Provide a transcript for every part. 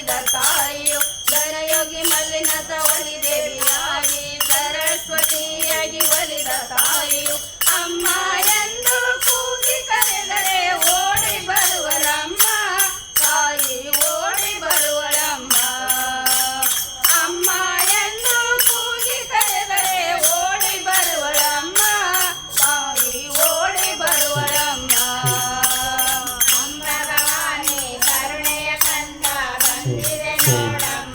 ಒಲಿದ ತಾಯಿಯು ಘನಯೋಗಿ ಮಲ್ಲಿನಾಥ ಒಲಿ ದೇವಿಯಾಗಿ ಸರಸ್ವತಿಯಾಗಿ ಒಲಿದ ತಾಯಿಯು ಅಮ್ಮ ಎಂದು ಕೂಗಿ ಕರೆದರೆ ಓಡಿ ಬರುವಳಮ್ಮ ತಾಯಿ ಓಡಿ ಬರುವಳಮ್ಮ ಅಮ್ಮ ಎಂದು ಕೂಗಿ ಕರೆದರೆ ಓಡಿ ಬರುವಳಮ್ಮ ತಾಯಿ ಓಡಿ ಬರುವಳಮ್ಮ ಅಮ್ಮ ಭವಾನಿ ಕರುಣೆಯ ಕಂದ ಬಂದಿದೆ ನೋಡಮ್ಮ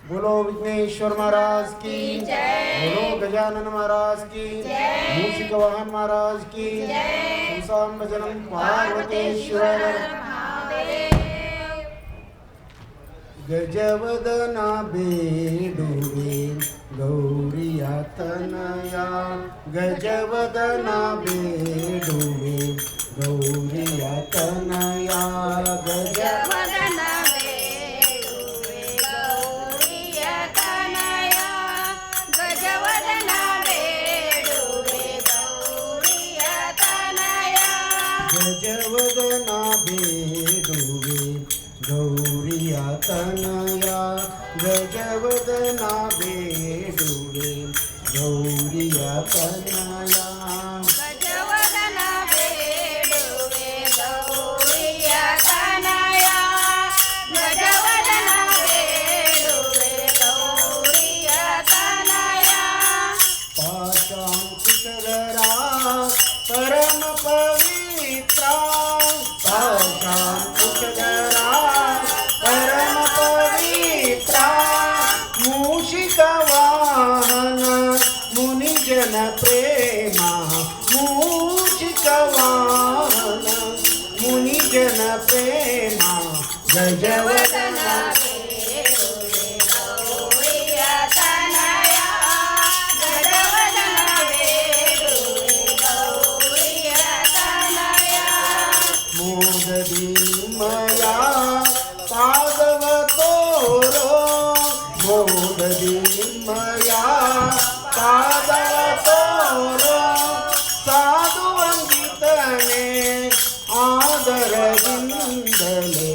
बोलो विघ्नेश्वर महाराज की बोलो गजानन महाराज की मूषिक वाहन महाराज की सुसाम भजनम पार्वतीश्वर गजवदना बेडुवे गौरिया तनया गजवदना बेडुवे गौरिया तनया गजवदना बेडुवे गौरिया तनया गजवदना बेडुवे गौरिया तनया गजवदना बेडुवे गौरिया तनया गजवदना बेडुवे गौरिया तनया गजवदना बेडुवे गौरिया तनया गजवदना बेडुवे गौरिया तनया पाशांकुशधरा परम पवित्रा पाशांकुशधरा परम पवित्रा मूषिक वाहन मुनिजन प्रेमा मूषिक वाहन मुनिजन प्रेमा गजवदना बेडुवे गौरिया तनया गजवदना बेडुवे गौरिया तनया मोददीमया पादव तोरो मोददीमया पादव तोरो साधु ವಂದಿತನೆ ಆದರದಿಂದಲೇ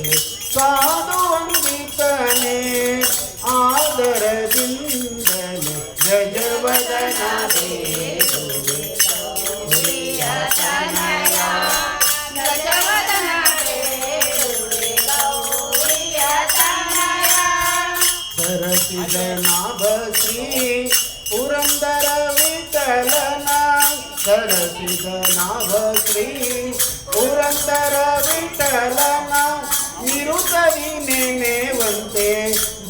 ಸಾಧು ವಂದಿತನೆ ಆದರದಿಂದಲೇ ಗಜವದನ ಬೇಡುವೆ ಗೌರಿಯ ತನಯ ಗಜವದನ ಬೇಡುವೆ ಗೌರಿಯ ತನಯ ಸರಸಿದ ನಾಭಶ್ರೀ ಪುರಂದರ ವಿಠಲನ ಸರಸಿದ ನಾಭಶ್ರೀ ಪುರಂದರ ವಿಠಲನ ನಿರುತರಿ ನೆನೆವಂತೆ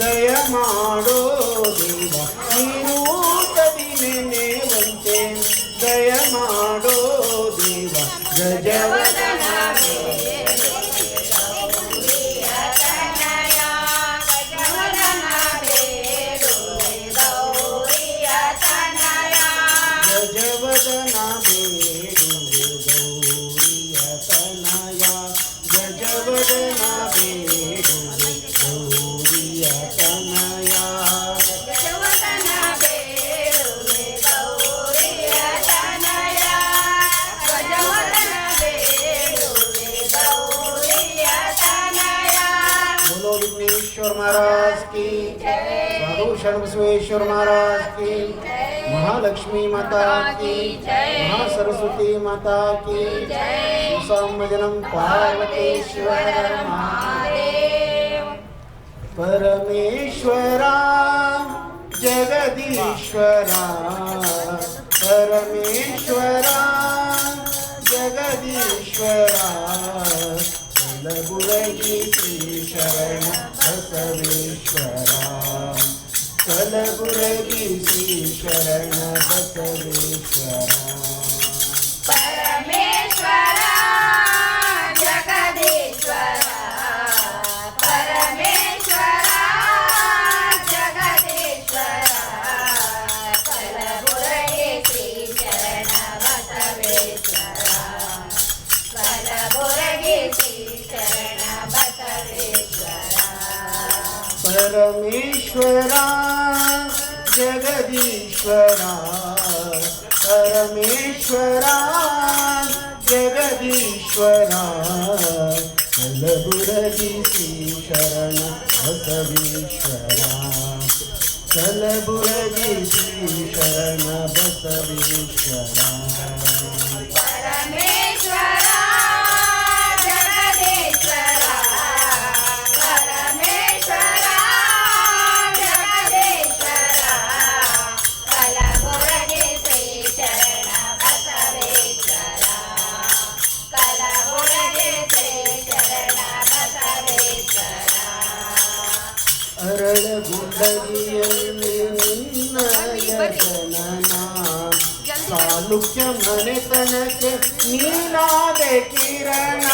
ದಯ ಮಾಡೋ ದೇವ ನಿರುತರಿ ನೆನೆವಂತೆ ದಯ ಮಾಡೋ ದೇವ ಗಜವದನ ಗೌರಿಯ ತನಯ ಗಜವದನ ಬೇಡುವೆ ಗೌರಿಯ ತನಯ ಗಜವದನ ಬೇಡುವೆ ಗೌರಿಯ ತನಯ ಗಜವದನ ಬೇಡುವೆ ಗೌರಿಯ ತನಯ ಗಜವದನ ಬೇಡುವೆ ಗೌರಿಯ ತನಯ ಗಜವದನ ಬೇಡುವೆ ಗೌರಿಯ ತನಯ बोलो विघ्नेश्वर महाराज की साधु शरण बसवेश्वर महाराज की महालक्ष्मी माता की महासरस्वती माता की सुसंभजनम पार्वतीश्वर महादेव परमेश्वरा जगदीश्वरा परमेश्वरा जगदीश्वरा कलबुर्गी श्री शरण बसवेश्वरा कलबुर्गी श्री शरण बसवेश्वरा परमेश्वर जगदीश्वर परमेश्वर जगदीश्वर कलबुर्गी श्री शरण बसवेश्वर कलबुर्गी श्री शरण बसवेश्वर परमेश्वरा जगदीश्वरा परमेश्वरा जगदीश्वरा कलबुर्गी श्री शरण बसवेश्वरा कलबुर्गी श्री शरण बसवेश्वरा परमेश्वर जगदीश्वर परमेश्वर जगदीश्वर कलबुर्गी श्री शरण बसवेश्वर कलबुर्गी श्री शरण बसवेश्वर ಅರಳಗುಂಡಗಿಯಲ್ಲಿ ನಿನ್ನಯ ಜನನ ಸಾಲುಕ್ಯ ಮನೆತನಕ್ಕೆ ನೀನಾದೆ ಕಿರಣ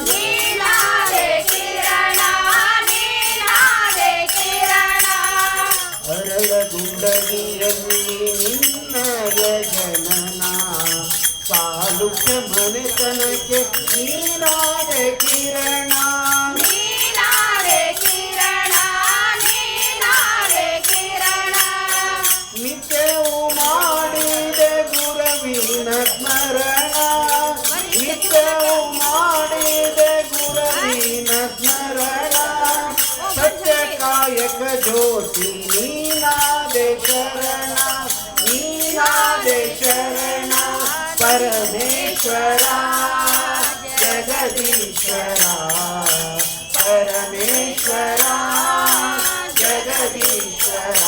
ನೀನಾದೆ ಕಿರಣ ನೀನಾದೆ ಕಿರಣ ಅರಳಗುಂಡಗಿಯಲ್ಲಿ ನಿನ್ನಯ ಜನನ ಸಾಲುಕ್ಯ ಮನೆತನಕ್ಕೆ ನೀನಾದೆ ಕಿರಣ ನೀನಾದೆ ಕಿರಣ ನೀನಾದೆ ಕಿರಣ ನಿತ್ಯವೂ ಮಾಡಿದೆ ಗುರವಿನ ಸ್ಮರಣ ನಿತ್ಯವೂ ಮಾಡಿದೆ ಗುರವಿನ ಸ್ಮರಣ ಸತ್ಯ ಕಾಯಕ ಜ್ಯೋತಿ ನೀನಾದೆ ಶರಣ ನೀನಾದೆ ಶರಣ ಪರಮೇಶ್ವರ ಜಗದೀಶ್ವರ ಪರಮೇಶ್ವರ ಜಗದೀಶ್ವರ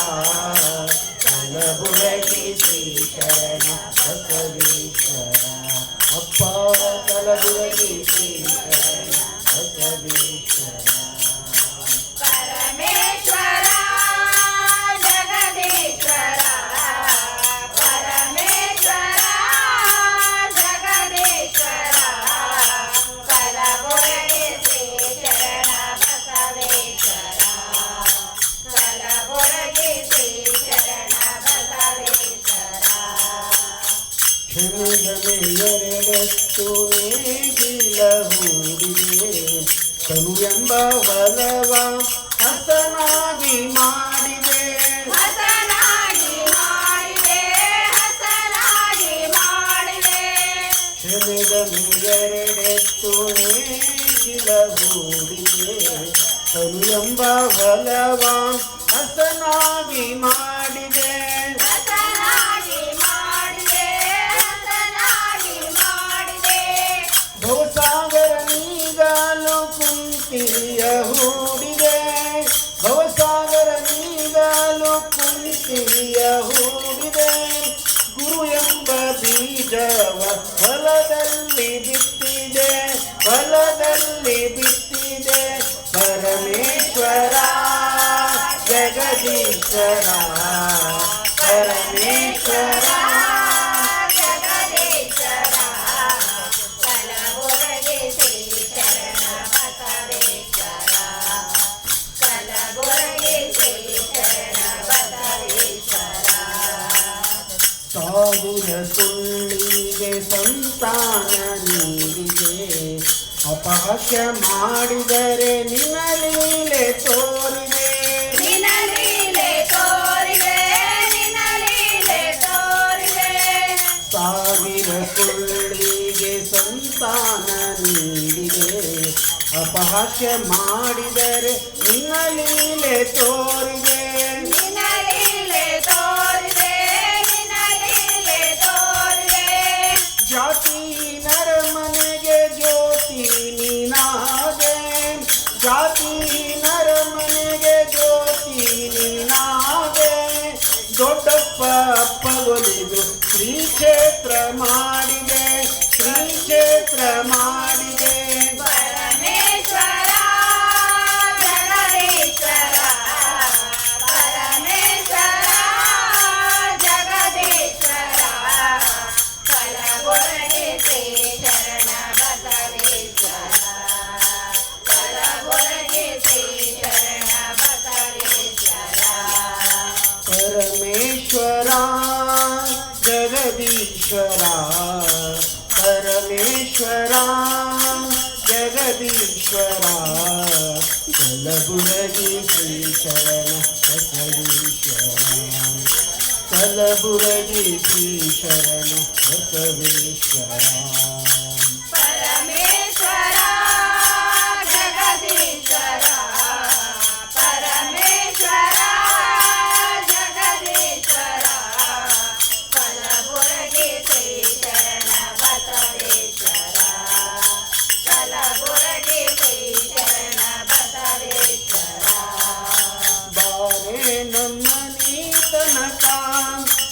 ಕಲಬುರಗಿ ಶ್ರೀ ಶರಣ ಬಸವೇಶ್ವರ ಅಪ್ಪ ಕಲಬುರಗಿ ಶ್ರೀ ಶರಣ ಬಸವೇಶ್ವರ ಪರಮೇಶ್ವರ ಜಗದೀಶ್ವರ ಪರಮೇಶ್ವರ ಜಗದೀಶ್ವರ ಕಲಬುರಗಿ ಶ್ರೀ ಶರಣ ಬಸವೇಶ್ವರ ಕಲಬುರಗಿ ಶ್ರೀ ಶರಣ ಬಸವೇಶ್ವರ ಕ್ಷಣಗಳೆರಡೆತ್ತು ನೇಗಿಲ ಹೂಡಿದೆ ತನು ಎಂಬ ಹೊಲವ ಹಸನಾಗಿ ಮಾಡಿದೆ ಹಸನಾಗಿ ಮಾಡಿದೆ ಹಸನಾಗಿ ಮಾಡಿದೆ ಕ್ಷಣಗಳೆರಡೆತ್ತು ನೇಗಿಲ ಹೂಡಿದೆ ತನು ಎಂಬ ಹೊಲವ ಹಸನಾಗಿ ಮಾಡಿದೆ ಹಸನಾಗಿ ಮಾಡಿದೆ ಹಸನಾಗಿ ಮಾಡಿದೆ ಭವಸಾಗರ ನೀಗಲು ಕುಂತಿಯ ಹೂಡಿದೆ ಭವಸಾಗರ ನೀಗಲು ಕುಂತಿಯ ಹೂಡಿದೆ ಗುರು ಎಂಬ ಬೀಜವ ಹೊಲದಲ್ಲಿ ಬಿತ್ತಿದೆ ಹೊಲದಲ್ಲಿ ಬಿತ್ತಿದೆ ಪರಮೇಶ್ವರ ಜಗದೀಶ್ವರ ಪರಮೇಶ್ವರ ಜಗದೀಶ್ವರ ಕಲಬುರಗಿ ಶ್ರೀ ಶರಣ ಬಸವೇಶ್ವರ ಕಲಬುರಗಿ ಶ್ರೀ ಶರಣ ಬಸವೇಶ್ವರ ಸಾಧುರ ಸುಳ್ಳಿಗೆ ಸಂತಾನ ನೀಡಿದೆ ಅಪಹಾಸ್ಯ ಮಾಡಿದರೆ ನಿನ್ನ ಲೀಲೆ ತೋರಿದೆ ನಿನ್ನ ಲೀಲೆ ತೋರಿದೆ ನಿನ್ನ ಲೀಲೆ ತೋರಿದೆ ಸಾವಿರ ಸುಳ್ಳಿಗೆ ಸಂತಾನ ನೀಡಿದೆ ಅಪಹಾಸ್ಯ ಮಾಡಿದರೆ ನಿನ್ನ ಲೀಲೆ ತೋರಿದೆ ನಿನ್ನ ಲೀಲೆ ತೋರಿದೆ ನಿನ್ನ ಲೀಲೆ ತೋರಿದೆ ಜಾತಿ ನರ ಮನೆಗೆ ಜ್ಯೋತಿ ನೀನಾದೆ ಜಾತಿ ನರ ಮನೆಗೆ ಜ್ಯೋತಿ ನೀನಾದೆ ದೊಡ್ಡಪ್ಪ ಅಪ್ಪಗೊಲಿದು ಶ್ರೀ ಕ್ಷೇತ್ರ ಮಾಡಿದೆ ಶ್ರೀ ಕ್ಷೇತ್ರ ಮಾಡಿದೆ ಪರಮೇಶ್ವರ ಜಗದೀಶ್ವರ ಪರಮೇಶ್ವರ ಜಗದೀಶ್ವರ ಕಲಬುರಗಿ ಶ್ರೀ ಶರಣ ಬಸವೇಶ್ವರ ಕಲಬುರಗಿ ಶ್ರೀ ಶರಣ ಬಸವೇಶ್ವರ ಪರಮೇಶ್ವರ ಜಗದೀಶ್ವರ ಪರಮೇಶ್ವರ ಜಗದೀಶ್ವರ ಕಲಬುರಗಿ ಶ್ರೀ ಶರಣ ಬಸವೇಶ್ವರ ಕಲಬುರಗಿ ಶ್ರೀ ಶರಣ ಬಸವೇಶ್ವರ ಪರಮೇಶ್ವರ ಜಗದೀಶ್ವರ ಪರಮೇಶ್ವರ ಜಗದೀಶ್ವರ ಕಲಬುರಗಿ ಶ್ರೀ ಶರಣ ಬಸವೇಶ್ವರ ಕಲಬುರಗಿ ಶ್ರೀ ಶರಣ ಬಸವೇಶ್ವರ ಬಾರೆ ನಮ್ಮ ನೀತನಕ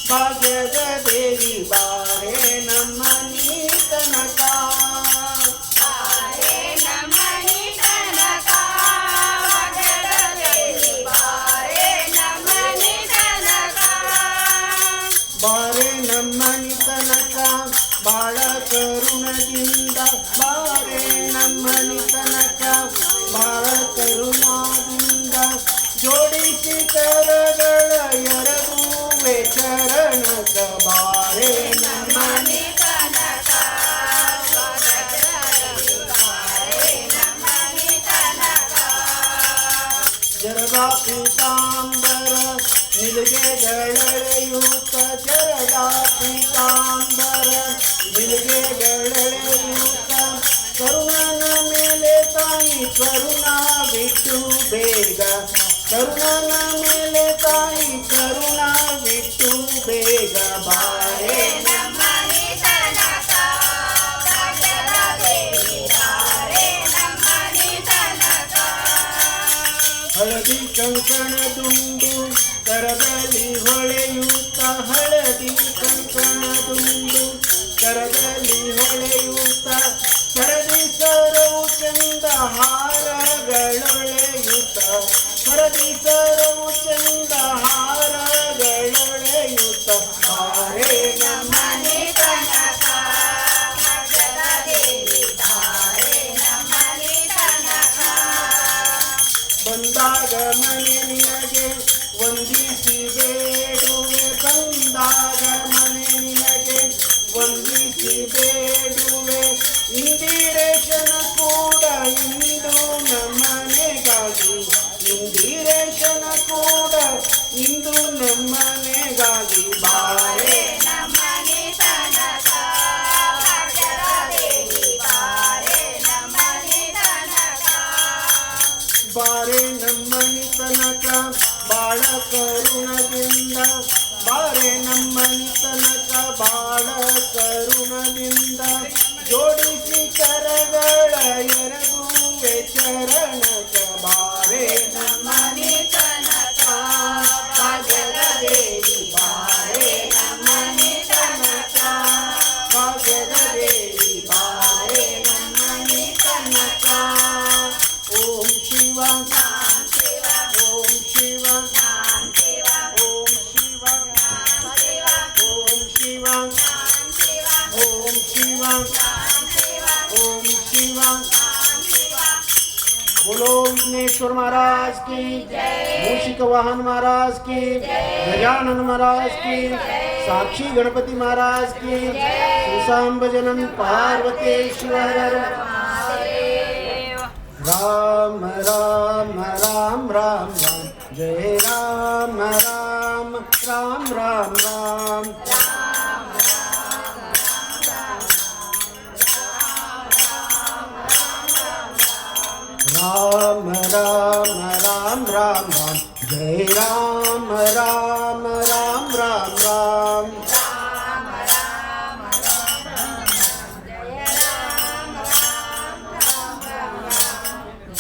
ಭಾಗ್ಯದ ದೇವಿ ಬಾರೆ ನಮ್ಮ ನೀತನಕ ಬಾರೆ ನಮ್ಮನಿ ತನಕ ಮಗಳ ದೇವಿ ಬಾರೆ ಬಾರೆ ನಮ್ಮನಿ ತನಕ ಬಾಳ ಕರುಣದಿಂದ ಬಾರೆ ನಮ್ಮನಿ ತನಕ ಬಾಳ ಕರುಣಾದಿಂದ ಜೋಡಿಸಿ ಕರಗಳ ಎರಗುವೆ ಚರಣಕ ಬಾರೆ ನಮ್ಮನಿ ತನಕ ಜರಗ ಪೀತಾಂಬರ ನಿಲುಗೆಗಳೆಳೆಯೂತ ಜರಗ ಪೀತಾಂಬರ ನಿಲುಗೆಗಳೆಳೆಯೂತ ಕರುಣನ ಮೇಲೆ ತಾಯಿ ಕರುಣಾ ಬಿಟ್ಟು ಬೇಗ ಕರುಣನ ಮೇಲೆ ತಾಯಿ ಕರುಣಾ ಬಿಟ್ಟು ಬೇಗ ಬಾರೆ ನಮ್ಮನಿ ತನಕ ಭಾಗ್ಯದ ದೇವಿ ಬಾರೆ ನಮ್ಮನಿ ತನಕ ಹಳದಿ ಕಂಕಣ ದುಂಡು ಕರದಲ್ಲಿ ಹೊಳೆಯುತ್ತ ಹಳದಿ ಕಂಕಣ ದುಂಡು ಕರದಲ್ಲಿ ಹೊಳೆಯುತ್ತ ಸರದಿ ಸರವು ಚಂದ ಹಾರಗಳೊಳೆಯುತ್ತ ಸರದಿ ಸರವು ಚಂದ ಹಾರಗಳೊಳೆಯುತ್ತ ಬಾರೆ ನಮ್ಮನಿ ತನಕ ಭಾಗ್ಯದ ದೇವಿ ಬಾರೆ ನಮ್ಮನಿ ತನಕ ಬಂದಾಗ ಮನೆ ನಿನಗೆ ವಂದಿಸಿ ಬೇಡುವೆ ಬಂದಾಗ ಮನೆ ನಿನಗೆ ವಂದಿಸಿ ಬೇಡುವೆ ಇಂದಿರೇಶನ ಕೂಡ ಇಂದು ನಮ್ಮನೆಗಾಗಿ ಇಂದಿರೇಶನ ಕೂಡ ಇಂದು ನಮ್ಮನೆಗಾಗಿ ಬಾರೆ ನಮ್ಮನಿ ತನಕ ಭಾಗ್ಯದ ದೇವಿ ಬಾರೆ ನಮ್ಮನಿ ತನಕ ಬಾರೆ ನಮ್ಮನಿ ತನಕ ಬಾಳ ಕರುಣದಿಂದ ಬಾರೆ ನಮ್ಮನಿ ತನಕ ಬಾಳ ಕರುಣದಿಂದ ಜೋಡಿಸಿ ಕರಗಳ ಎರಗುವೆ ಚರಣಕ ಬಾರೆ ನಮ್ಮನಿ ತನಕ ಭಾಗ್ಯದ ದೇವಿ ಬಾರೆ ನಮ್ಮನಿ ತನಕ ಭಾಗ್ಯದ ದೇವಿ ಬಾರೆ ನಮ್ಮನಿ ತನಕ ಓಂ ಶಿವ ಶಿವ ಓಂ ಶಿವ ಶಿವ ಓಂ ಶಿವ ಶಿವ ಓಂ ಶಿವ ಶಿವ ಓಂ ಶಿವ ಶಿವ ಓಂ ಶಿವ ಶಿವ बोलो विघ्नेश्वर महाराज की मूषिक वाहन महाराज की गजानन महाराज की साक्षी गणपति महाराज की सुसाम्बजनम पार्वतीश्वर राम राम राम राम राम जय राम राम राम राम राम राम राम राम राम राम जय राम राम राम राम राम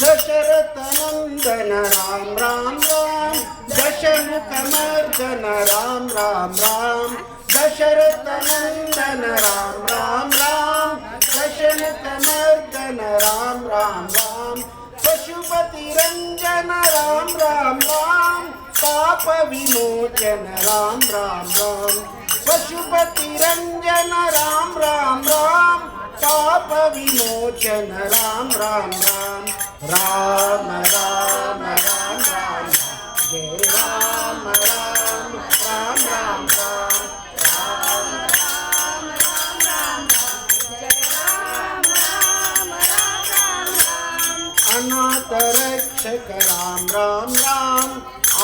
दशरथ नंदन राम राम राम दशमुख मर्दन राम राम राम दशरथ नंदन राम राम राम दशमुख मर्दन राम राम राम पशुपति रंजन राम राम राम पाप विमोचन राम राम राम पशुपति रंजन राम राम राम पाप विमोचन राम राम राम राम राम राम राम जय राम राम राम राम राम अनाथ रक्षक राम राम राम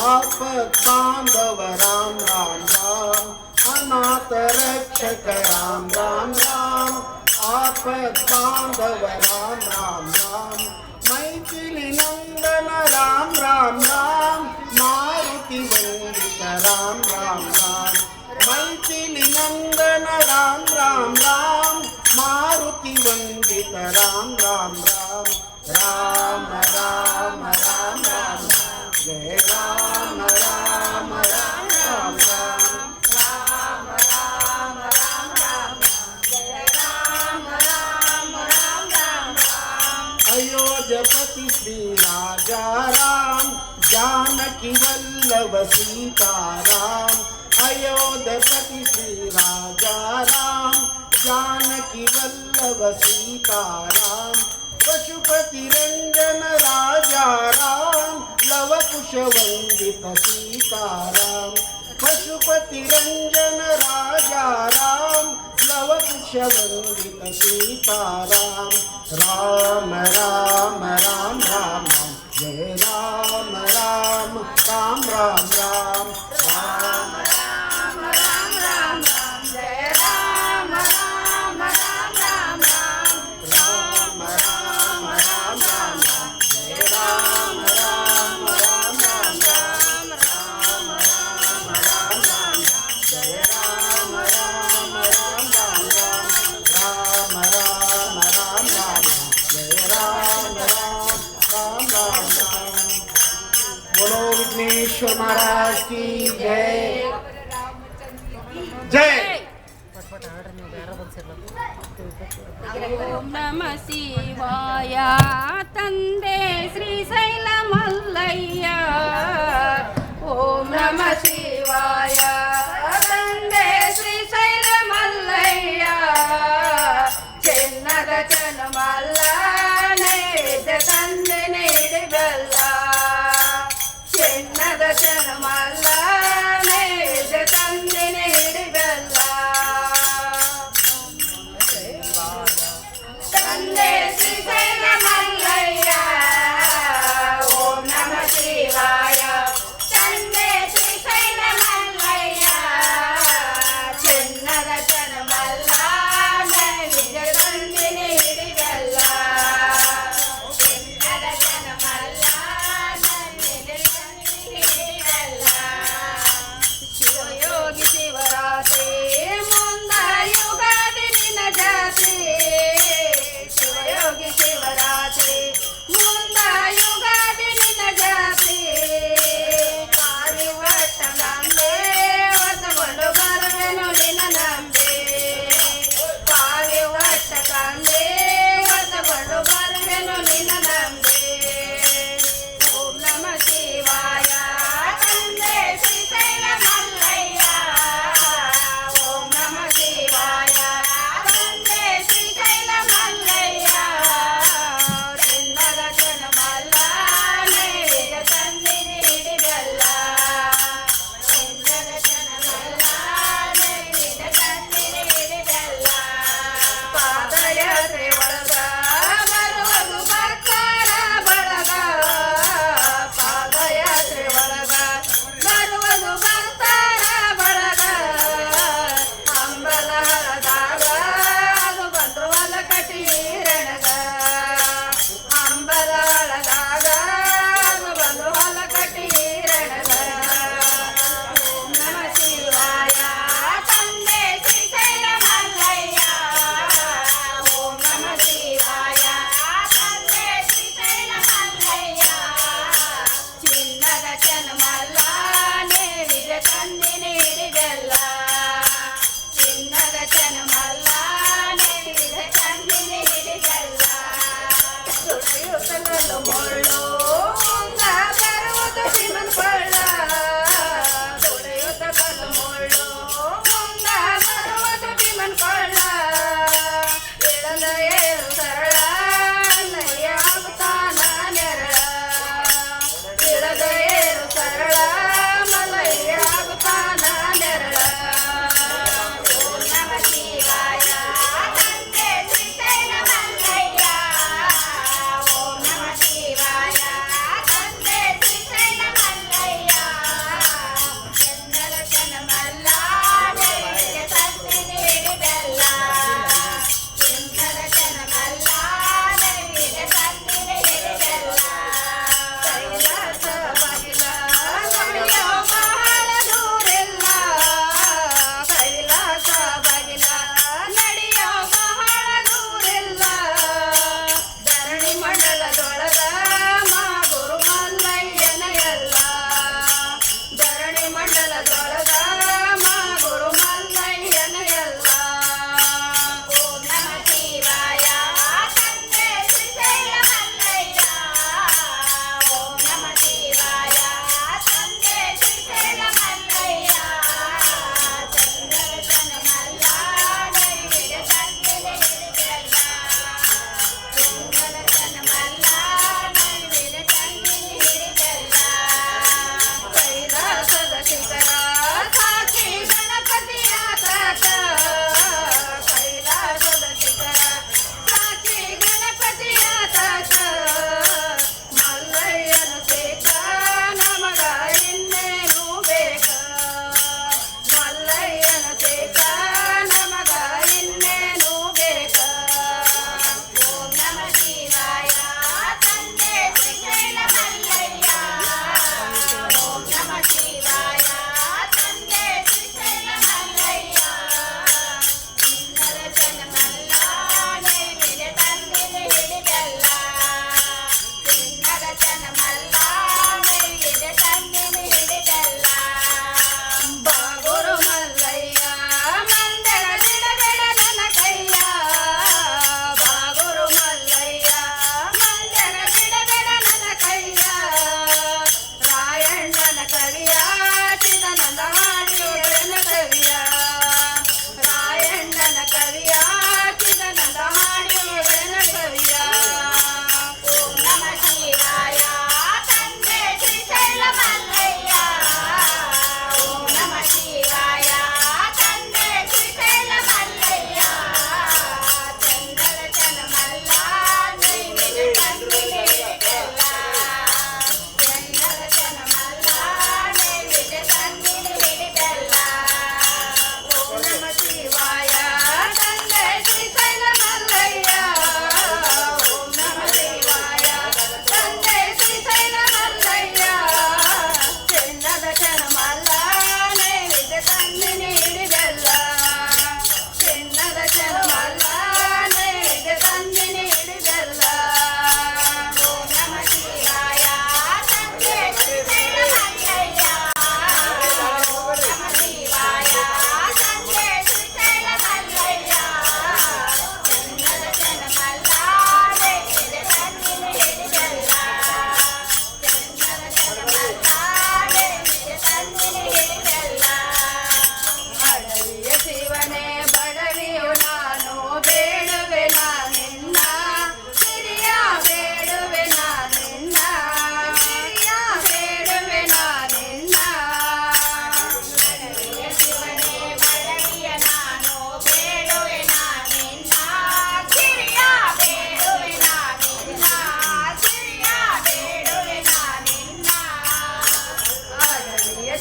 आपद बांधव राम राम राम अनाथ रक्षक राम राम राम आपद बांधव राम राम राम मैथिली नंदन राम राम राम मारुति वंदित राम राम राम मैथिली नंदन राम राम राम मारुति वंदित राम राम राम राम राम राम राम जय राम राम राम राम राम अयोध्यपति श्री राजा राम जानकी वल्लभ सीता राम अयोध्यपति श्री राजा राम जानकी वल्लभ सीताराम पशुपति रंजन राजा राम लव कुश वंदित सीताराम पशुपति रंजन राजा राम लव कुश वंदित सीताराम राम राम राम राम जय राम राम राम राम राम राम राम राम राम राम जय राम राम राम राम राम राम राम राम राम जय राम राम राम राम राम राम राम राम जय राम राम राम राम राम राम राम राम जय राम राम राम राम बोलो विघ्नेश्वर महाराज की जय जय ಓಂ ನಮ ಶಿವಾಯ ತಂದೆ ಶ್ರೀಶೈಲ ಮಲ್ಲಯ್ಯ ಓಂ ನಮ ಶಿವಾಯ ತಂದೆ ಶ್ರೀಶೈಲ ಮಲ್ಲಯ್ಯ ಚಿನ್ನದ ಚನಮಲ್ಲ ನೈವೇದ್ಯ ತಂದೆ ನೀಡಿಬಲ್ಲ ಚಿನ್ನದ ಚನಮಲ್ಲ ನೈವೇದ್ಯ ತಂದೆ ನೀಡಿಬಲ್ಲ ತಂದೆ ಶ್ರೀಶೈಲ ಮಲ್ಲಯ್ಯ ಓಂ ನಮ ಶಿವಾಯ ತಂದೆ ಶ್ರೀಶೈಲ ಮಲ್ಲಯ್ಯ ಚಿನ್ನದ ಚನಮಲ್ಲ ನೈವೇದ್ಯ ತಂದೆ ನೀಡಿಬಲ್ಲ ಚಿನ್ನದ ಚನಮಲ್ಲ ನೈವೇದ್ಯ ತಂದೆ ನೀಡಿಬಲ್ಲ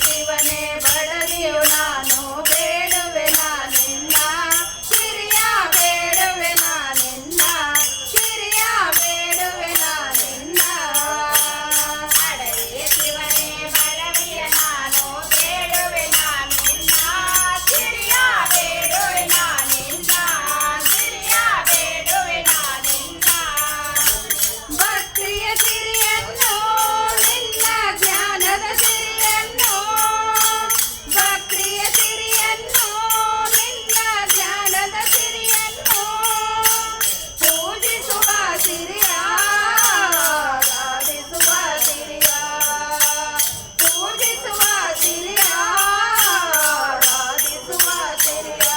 ಶಿವನೇ ಬಡವಿಯು ನಾನು ಬೇಡುವೆ ನಾನಿನ್ನ ಸಿರಿಯ ಬೇಡುವೆ ನಾನಿನ್ನ ಸಿರಿಯ ಬೇಡುವೆ ನಾನಿನ್ನ ಅಡವಿಯ ಶಿವನೇ ಬಡವಿಯ ನಾನು ಬೇಡುವೆ ನಾನಿನ್ನ ಸಿರಿಯ ಬೇಡುವೆ ನಾನಿನ್ನ ಸಿರಿಯ ಬೇಡುವೆ ನಾನಿನ್ನ ಭಕ್ತಿಯ ಸಿರಿಯನ್ನು ನಿನ್ನ ಜ್ಞಾನದ ಸಿರಿಯನ್ನು ಭಕ್ತಿಯ ಸಿರಿಯನ್ನು ನಿನ್ನ ಜ್ಞಾನದ ಸಿರಿಯನ್ನು ಪೂಜಿಸುವ ಸಿರಿಯ ಆರಾಧಿಸುವ ಸಿರಿಯ ಪೂಜಿಸುವ ಸಿರಿಯ ಆರಾಧಿಸುವ ಸಿರಿಯ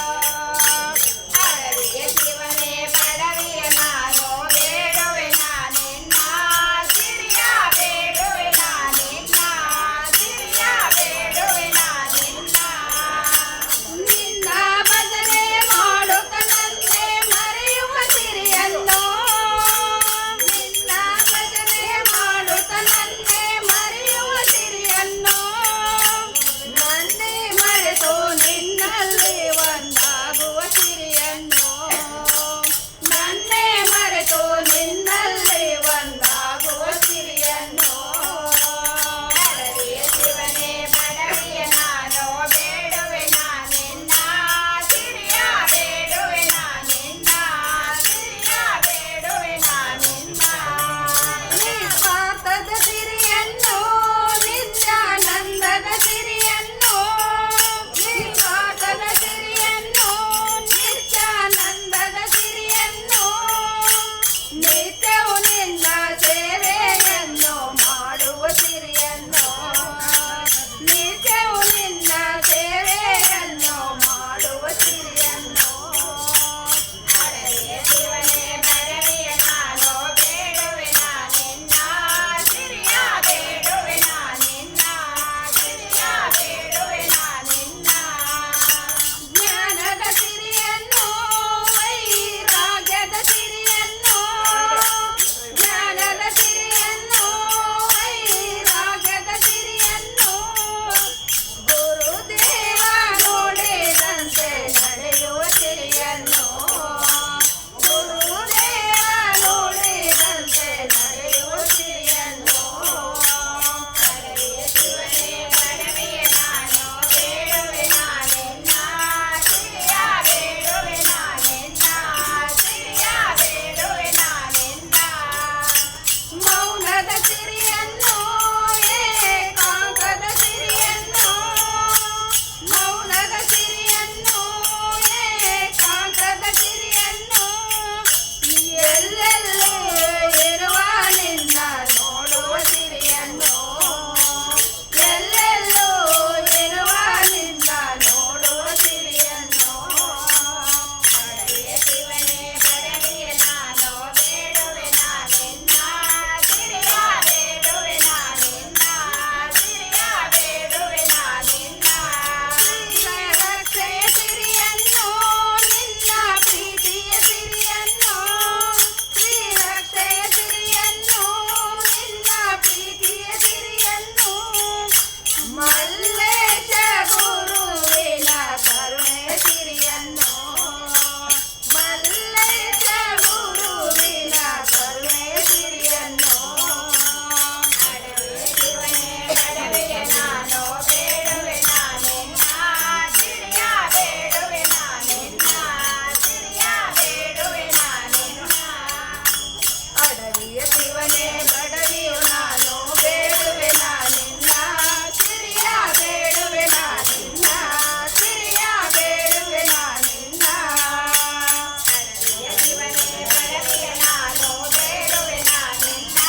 ಅಡವಿಯ ಶಿವನೇ ಬಡವಿಯ ನಾನು ಬೇಡುವೆ ನಾನಿನ್ನ ಸಿರಿಯ ಬೇಡುವೆ ನಾನಿನ್ನ ಸಿರಿಯ ಬೇಡುವೆ ನಾನಿನ್ನ ನಿನ್ನ ಭಜನೆ ಮಾಡುತ್ತ ನನ್ನೆ ಮರೆಯುವ ಸಿರಿಯನ್ನು ನಿನ್ನ ಭಜನೆ ಮಾಡುತ್ತ ನನ್ನೆ ಮರೆಯುವ ಸಿರಿಯನ್ನು ನನ್ನೇ ಮರೆತು ನಿನ್ನಲ್ಲಿ ಒಂದಾಗುವ ಸಿರಿಯನ್ನು ನನ್ನೇ ಮರೆತು ನಿನ್ನಲ್ಲಿ ಒಂದಾಗುವ ಸಿರಿಯನ್ನು ಅಡವಿಯ ಶಿವನೇ ಬಡವಿಯ ನಾನು ಬೇಡುವೆ ನಾನಿನ್ನ ಸಿರಿಯ ಬೇಡುವೆ ನಾನಿನ್ನ ಸಿರಿಯ ಬೇಡುವೆ ನಾನಿನ್ನ ನಿಸ್ವಾರ್ಥದ ಸಿರಿಯನ್ನು ನಿತ್ಯಾನಂದದ ಸಿರಿಯನ್ನು ನಿಸ್ವಾರ್ಥದ ಸಿರಿಯನ್ನು ನಿತ್ಯಾನಂದದ ಸಿರಿಯನ್ನು ನಿತ್ಯವು ನಿನ್ನ ಸೇವೆಯನ್ನು ಮಾಡುವ ಸಿರಿಯನ್ನು ನಿತ್ಯವು ನಿನ್ನ ಸೇವೆಯನ್ನು ಮಾಡುವ ಸಿರಿಯನ್ನು ಅಡವಿಯ ಶಿವನೇ ಬಡವಿಯ ನಾನು ಬೇಡುವೆ ನಾನಿನ್ನ ಸಿರಿಯ ಬೇಡುವೆ ನಾನಿನ್ನ ಸಿರಿಯ ಬೇಡುವೆ ನಾನಿನ್ನ ಜ್ಞಾನದ ಸಿರಿಯನ್ನು ವೈರಾಗ್ಯದ ಸಿರಿಯನ್ನು ಜ್ಞಾನದ ಸಿರಿಯನ್ನು ವೈರಾಗ್ಯದ ಸಿರಿಯನ್ನು ಗುರುದೇವ ನೋಡಿದಂತೆ ನಡೆಯುವ ಸಿರಿಯನ್ನು ಗುರುದೇವ ನೋಡಿದಂತೆ ನಡೆಯುವ ಸಿರಿಯನ್ನು ಅಡವಿಯ ಶಿವನೇ ಬಡವಿಯ ನಾನು ಬೇಡುವೆ ನಾನಿನ್ನ ಸಿರಿಯ ಬೇಡುವೆ ನಾನಿನ್ನ ಸಿರಿಯ ಬೇಡುವೆ ನಾನಿನ್ನ ಮೌನದ ಸಿರಿಯನ್ನು ಏಕಾಂತದ ಸಿರಿಯನ್ನು ಮೌನದ ಸಿರಿಯನ್ನು ಏಕಾಂತದ ಸಿರಿಯನ್ನು ಎಲ್ಲೆಲ್ಲೂ ಇರುವ ನಿನ್ನ ನೋಡುವ ಸಿರಿಯನ್ನು ಎಲ್ಲೆಲ್ಲೂ ಇರುವ ನಿನ್ನ ನೋಡುವ ಸಿರಿಯನ್ನು ಅಡವಿಯ ಶಿವನೇ ಬಡವಿಯ ನಾನು ಬೇಡುವೆ ನಾನಿನ್ನ ಸಿರಿಯ ಬೇಡುವೆ ನಾನಿನ್ನ ಸಿರಿಯ ಬೇಡುವೆ ನಾನಿನ್ನ ಶ್ರೀರಕ್ಷೆಯ ಸಿರಿಯನ್ನು ನಿನ್ನ ಪ್ರೀತಿಯ ಸಿರಿಯನ್ನು ಶ್ರೀರಕ್ಷೆಯ ಸಿರಿಯನ್ನು ನಿನ್ನ ಪ್ರೀತಿಯ ಸಿರಿಯನ್ನು ಮಲ್ಲೇಶ ಗುರುವಿನ ಕರುಣೆಯ ಸಿರಿಯನ್ನು ಮಲ್ಲೇಶ ಗುರುವಿನ ಕರುಣೆಯ ಸಿರಿಯನ್ನು ಅಡವಿಯ ಶಿವನೇ ಬಡವಿಯ ನಾನು ಬೇಡುವೆ ನಾನಿನ್ನ ಸಿರಿಯ ಬೇಡುವೆ ನಾನಿನ್ನ ಸಿರಿಯ ಬೇಡುವೆ ನಾನಿನ್ನ ಅಡವಿಯ ಶಿವನೇ ಬಡವಿಯು ನಾನು ಬೇಡುವೆ ನಾನಿನ್ನ ಸಿರಿಯ ಬೇಡುವೆ ನಾನಿನ್ನ ಸಿರಿಯ ಬೇಡುವೆ ನಾನಿನ್ನ ಅಡವಿಯ ಶಿವನೇ ಬಡವಿಯ ನಾನು ಬೇಡುವೆ ನಾನಿನ್ನ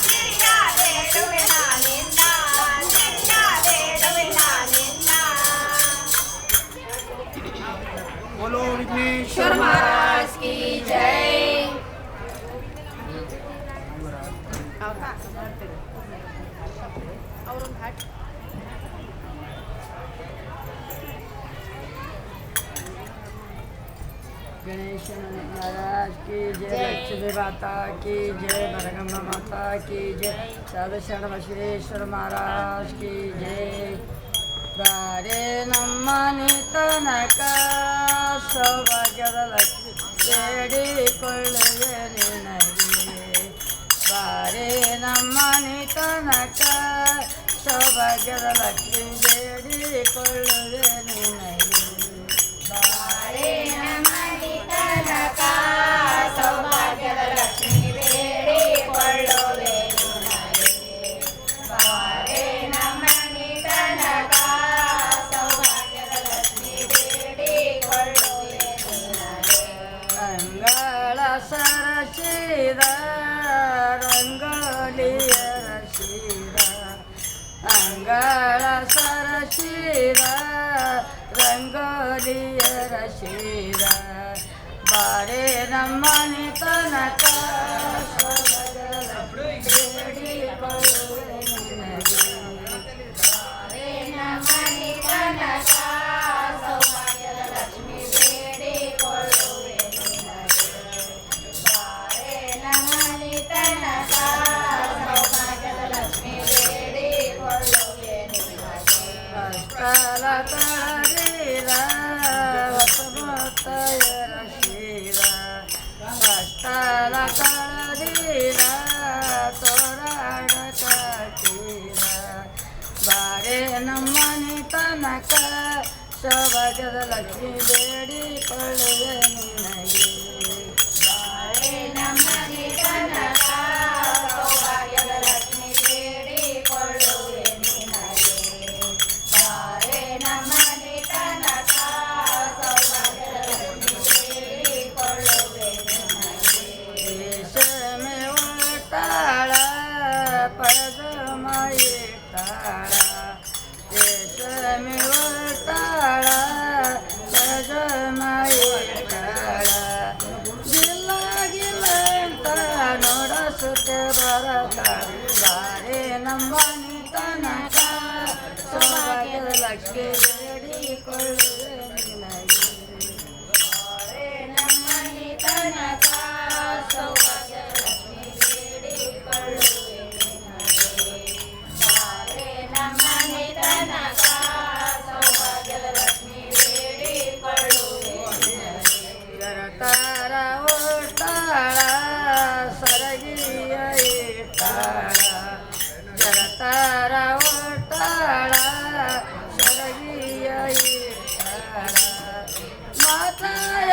ಸಿರಿಯ ಬೇಡುವೆ ನಾನಿನ್ನ ಸಿರಿಯ ಬೇಡುವೆ ನಾನಿನ್ನ बोलो विघ्नेश्वर ईश्वर महाराज की जय गणेश महाराज की जय, लक्ष्मी माता की जय, भरगम्मा माता की जय, साधु शरण बसवेश्वर महाराज की जय। ಬಾರೆ ನಮ್ಮನೆ ತನಕ ಸೌಭಾಗ್ಯದ ಲಕ್ಷ್ಮಿ ಬೇಡಿಕೊಳ್ಳುವೆ ನಿನಗೆ ಬಾರೆ ನಮ್ಮನೆ ತನಕ ಸೌಭಾಗ್ಯದ ಲಕ್ಷ್ಮಿ ಬೇಡಿಕೊಳ್ಳುವೆ ನಿನಗೆ ಬಾರೆ ನಮ್ಮನೆ ತನಕ ಸೌಭಾಗ್ಯದ ಲಕ್ಷ್ಮಿ ಬೇಡಿಕೊಳ್ಳುವೆ ನಿನಗೆ ಬಾರೆ ನಮ್ಮನೆ ತನಕ ಸೌಭಾಗ್ಯದ ಲಕ್ಷ್ಮಿ ಬೇಡಿಕೊಳ್ಳುವೆ ನಿನಗೆ ಅಂಗಳ ಸರಸಿದ ರಂಗೋಲಿಯ ರಸಿದ ಅಂಗಳ ಸರಸಿದ ರಂಗೋಲಿಯ ರಸಿದ ಬಾರೆ ನಮ್ಮನೆ ತನಕ ಸೌಭಾಗ್ಯದ ಲಕ್ಷ್ಮಿ ಬೇಡಿಕೊಳ್ಳುವೆ ನಿನಗೆ ಬಾರೆ ನಮ್ಮನೆ ತನಕ ಸೌಭಾಗ್ಯದ ಲಕ್ಷ್ಮಿ ಬೇಡಿಕೊಳ್ಳುವೆ ನಿನಗೆ ಬಾರೆ ನಮ್ಮನೆ ತನಕ ಸೌಭಾಗ್ಯದ ಲಕ್ಷ್ಮಿ ಬೇಡಿಕೊಳ್ಳುವೆ ನಿನಗೆ ಕಷ್ಟಲ ಕಳದಿರ ಹೊಸಮೊತ್ತಯರ ಶೀರ ಕಷ್ಟಲ ಕಳದಿರ ತೋರಾಡ ಕಾಟೀರ ಬಾರೆ ನಮ್ಮನೆ ತನಕ ಸೌಭಾಗ್ಯದ ಲಕ್ಷ್ಮಿ ಬೇಡಿಕೊಳ್ಳುವೆ ನಿನಗೆ ಬಾರೆ ನಮ್ಮನೆ ತನಕ ಸೌಭಾಗ್ಯದ ಲಕ್ಷ್ಮಿ ಬೇಡಿಕೊಳ್ಳುವೆ ನಿನಗೆ ಬಾರೆ ನಮ್ಮನೆ ತನಕ ಸೌಭಾಗ್ಯದ ಲಕ್ಷ್ಮಿ ಬೇಡಿಕೊಳ್ಳುವೆ ನಿನಗೆ ರೇಷಮೆ ಒಟ್ಟಾಳ ಪರದಮಾಯಿ ತಾಳ ರೇಷಮೆ ಒಟ್ಟಾಳ ಪರದಮಾಯಿ ತಾಳ ಗಿಲ್ಲ ಗಿಲ್ಲ ಅಂತ ನೋಡಸುತ್ತೆ ಬರತಾಳ ಬಾರೆ ನಮ್ಮನೆ ತನಕ ಸೌಭಾಗ್ಯದ ಲಕ್ಷ್ಮಿ ಬೇಡಿಕೊಳ್ಳುವೆ ನಿನಗೆ ಬಾರೆ ನಮ್ಮನೆ ತನಕ ಸೌಭಾಗ್ಯದ ಲಕ್ಷ್ಮಿ ಬೇಡಿಕೊಳ್ಳುವೆ ನಿನಗೆ ಬಾರೆ ನಮ್ಮನೆ ತನಕ ಸೌಭಾಗ್ಯದ ಲಕ್ಷ್ಮಿ ಬೇಡಿಕೊಳ್ಳುವೆ ನಿನಗೆ ಜರತಾರ ಓಟಾಳ ಸರಗಿಯ ಇಟ್ಟಾಳ ಜರತಾರ ಓಟಾಳ ಸರಗಿಯ ಇಟ್ಟಾಳ ಮಾತಾಡ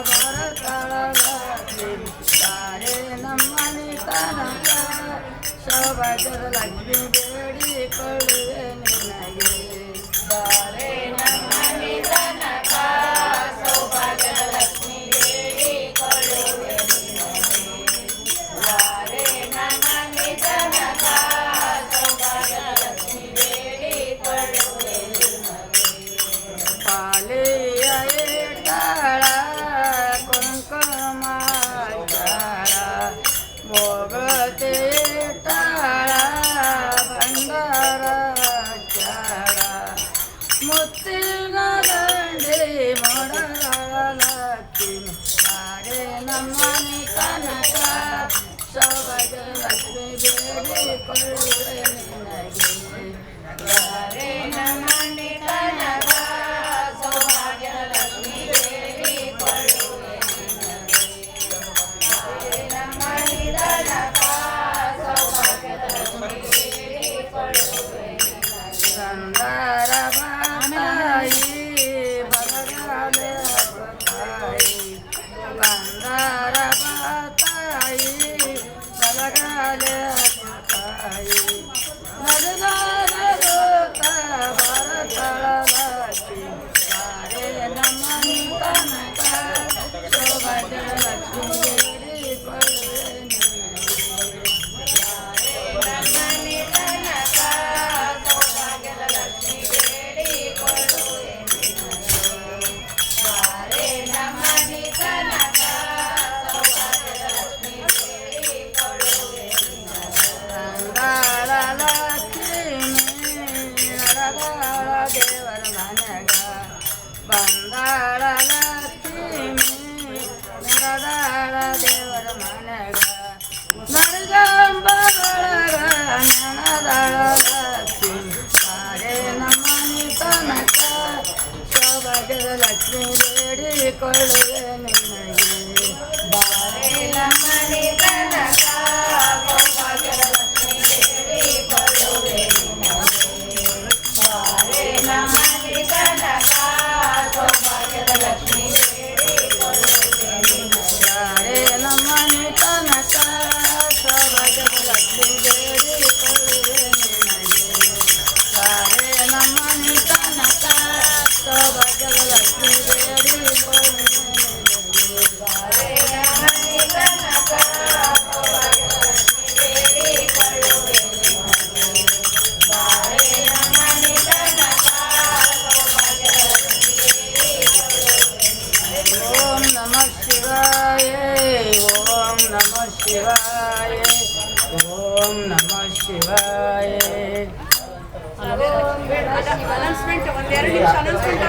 ಬರತಾಳ ಬಾರೆ ನಮ್ಮನೆ ತನಕ ಸೌಭಾಗ್ಯದ ಲಕ್ಷ್ಮಿ ಬೇಡಿಕೊಳ್ಳುವೆ ನಿನಗೆ ಬಾರೆ ನಮ್ಮನೆ ತನಕ ಸೌಭಾಗ್ಯದ ಲಕ್ಷ್ಮಿ ಬೇಡಿಕೊಳ್ಳುವೆ ನಿನಗೆ ಬಾರೆ ನಮ್ಮನೆ ತನಕ ಸೌಭಾಗ್ಯದ ಲಕ್ಷ್ಮಿ ಬೇಡಿಕೊಳ್ಳುವೆ ನಿನಗೆ ಪಾಲಿಯ ಇಟ್ಟಾಳ ಕುಂಕುಮ ಇಟ್ಟಾಳ ಮೊಗತೆ ಇಟ್ಟಾಳ ಭಂಡಾರ ಹಚ್ಚಾಳ ಮುತ್ತಿನ ದಂಡಿ ಮೊಡಗಳ ಲಕ್ಷ್ಮಿ ಬಾರೆ ನಮ್ಮನೆ ತನಕ ಸೌಭಾಗ್ಯದ ಲಕ್ಷ್ಮಿ ಬೇಡಿಕೊಳ್ಳುವೆ ನಿನಗೆ ಬಾರೆ ನಮ್ಮನೆ ತನಕ ಸೌಭಾಗ್ಯದ ಲಕ್ಷ್ಮಿ ಬೇಡಿಕೊಳ್ಳುವೆ ನಿನಗೆ ಬಾರೆ ನಮ್ಮನೆ ತನಕ ಸೌಭಾಗ್ಯದ ಲಕ್ಷ್ಮಿ ಬೇಡಿಕೊಳ್ಳುವೆ ನಿನಗೆ ಸಂದಾರ ಬಾತಾಯಿ ಬಲಗಾಲೆ ತಾಯಿ ಬಂದಾರ ಬಾತಾಯಿ ಬಲಗಾಲೆ ತಾಯಿ ನರನಾರೂತ ಭರತಳ ಲಕ್ಷ್ಮಿ ಬಾರೆ ನಮ್ಮನೆ ತನಕ ಸೌಭಾಗ್ಯದ ಲಕ್ಷ್ಮಿ ಬೇಡಿಕೊಳ್ಳುವೆ ನಮ್ಮನೆ ತನಕ ಸೌಭಾಗ್ಯದ ಲಕ್ಷ್ಮಿ ಬೇಡಿಕೊಳ್ಳುವೆ ನಿನಗೆ ಬಾರೆ ನಮ್ಮನೆ ತನಕ ಸೌಭಾಗ್ಯದ ಲಕ್ಷ್ಮಿ ಬೇಡಿಕೊಳ್ಳುವೆ ನಿನಗೆ ಅಂದಾಳ ಲಕ್ಷ್ಮಿ ನರದಾಳ ದೇವರ ಮನೆಗ ಬಂದಾಳ ಲಕ್ಷ್ಮಿ ನರದಾಳ ದೇವರ ಮನೆಗ ನರಗಂಬಗಳಗ ನೆನದಾಳ ಲಕ್ಷ್ಮಿ ಬಾರೆ ನಮ್ಮನೆ ಲಕ್ಷ್ಮೀ ಬೇಡಿಕೊಳ್ಳುವೆ ನಿನಗೆ ಬಾರೆ ನಮ್ಮನೆ ತನಕ ಸೌಭಾಗ್ಯದ ಲಕ್ಷ್ಮೀ ಬೇಡಿಕೊಳ್ಳುವೆ ನಿನಗೆ. ಬಾರೆ ನಮ್ಮನೆ ತನಕ ಸೌಭಾಗ್ಯದ ಲಕ್ಷ್ಮೀ ಬೇಡಿಕೊಳ್ಳುವೆ ನಿನಗೆ. ಯಾರೇ ನಮ್ಮನೆ ತನಕ ಸೌಭಾಗ್ಯದ ಲಕ್ಷ್ಮೀ ಬೇಡಿಕೊಳ್ಳುವೆ ನಿನಗೆ ಯಾರೇ ನಮ್ಮನೆ ತನಕ ಸೌಭಾಗ್ಯದ ಲಕ್ಷ್ಮೀ ಬೇಡಿಕೊಳ್ಳುವೆ ನಿನಗೆ ಬಾರೆ ನಮ್ಮನೆ ತನಕ ಸೌಭಾಗ್ಯದ ಲಕ್ಷ್ಮೀ ಬೇಡಿಕೊಳ್ಳುವೆ ನಿನಗೆ. ಬಾರೆ ನಮ್ಮನೆ ತನಕ ಸೌಭಾಗ್ಯದ ಲಕ್ಷ್ಮೀ ಬೇಡಿಕೊಳ್ಳುವೆ. ಓಂ ನಮಃ ಶಿವಾಯ ಓಂ ನಮಃ ಶಿವಾಯ ಓಂ ನಮಃ ಶಿವಾಯ ಅನೌನ್ಸ್ಮೆಂಟ್ ಒಂದೆರಡು ನಿಮಿಷ ಅನೌನ್ಸ್ಮೆಂಟ್